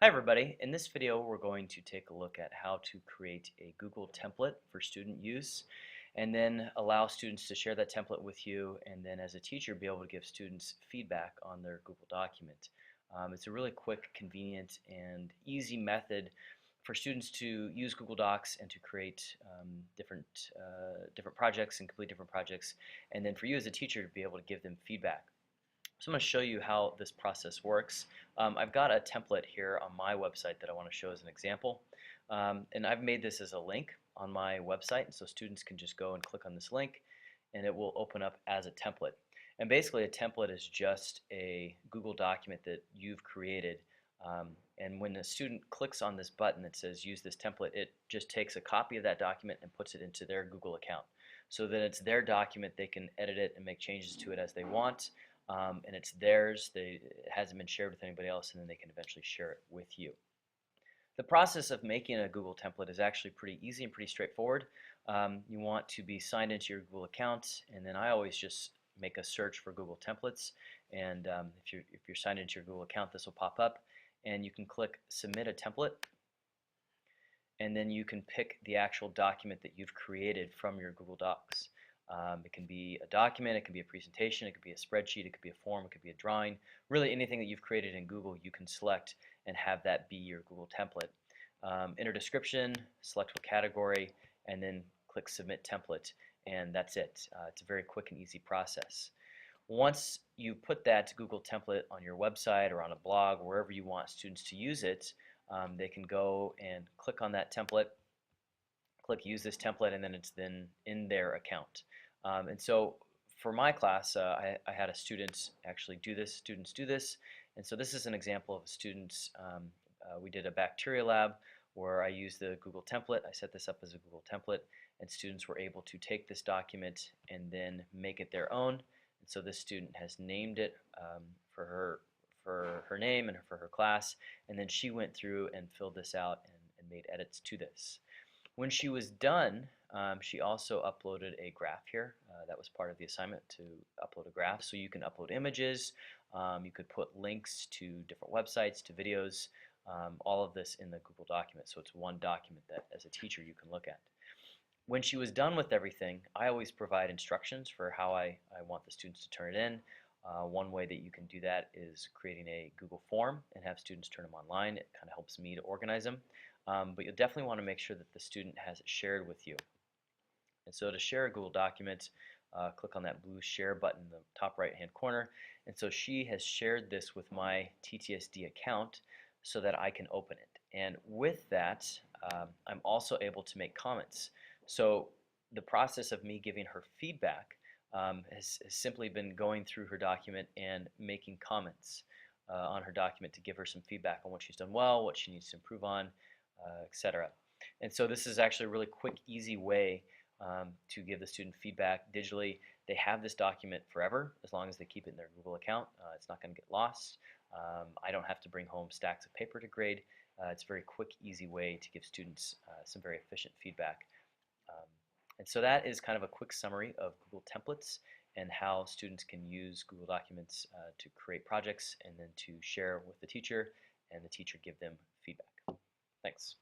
Hi everybody, in this video we're going to take a look at how to create a Google template for student use and then allow students to share that template with you, and then as a teacher be able to give students feedback on their Google document. It's a really quick, convenient, and easy method for students to use Google Docs and to create different projects and complete different projects, and then for you as a teacher to be able to give them feedback. So I'm going to show you how this process works. I've got a template here on my website that I want to show as an example. And I've made this as a link on my website, so students can just go and click on this link and it will open up as a template. And basically a template is just a Google document that you've created. And when a student clicks on this button that says use this template, it just takes a copy of that document and puts it into their Google account. So that it's their document, they can edit it and make changes to it as they want. And it's theirs. It hasn't been shared with anybody else, and then they can eventually share it with you. The process of making a Google template is actually pretty easy and pretty straightforward. You want to be signed into your Google account, and then I always just make a search for Google templates. And if you're signed into your Google account, this will pop up, and you can click Submit a Template, and then you can pick the actual document that you've created from your Google Docs. It can be a document, it can be a presentation, it could be a spreadsheet, it could be a form, it could be a drawing. Really anything that you've created in Google you can select and have that be your Google template. Enter description, select what category, and then click Submit Template, and that's it. It's a very quick and easy process. Once you put that Google template on your website or on a blog, wherever you want students to use it, they can go and click on that template, click use this template, and then it's then in their account. And so for my class, I had a student actually do this, and so this is an example of students. We did a bacteria lab where I used the Google template. I set this up as a Google template, and students were able to take this document and then make it their own. And so this student has named it for her name and for her class, and then she went through and filled this out and made edits to this. When she was done, she also uploaded a graph here. That was part of the assignment, to upload a graph. So you can upload images, you could put links to different websites, to videos, all of this in the Google document. So it's one document that as a teacher you can look at. When she was done with everything, I always provide instructions for how I want the students to turn it in. One way that you can do that is creating a Google form and have students turn them online. It kind of helps me to organize them. But you'll definitely want to make sure that the student has it shared with you. And so to share a Google document, click on that blue share button in the top right hand corner. And so she has shared this with my TTSD account so that I can open it. And with that, I'm also able to make comments. So the process of me giving her feedback has simply been going through her document and making comments on her document to give her some feedback on what she's done well, what she needs to improve on, etc. And so this is actually a really quick, easy way to give the student feedback digitally. They have this document forever as long as they keep it in their Google account. It's not going to get lost. I don't have to bring home stacks of paper to grade. It's a very quick, easy way to give students some very efficient feedback. And so that is kind of a quick summary of Google templates and how students can use Google Documents to create projects and then to share with the teacher, and the teacher give them feedback. Thanks.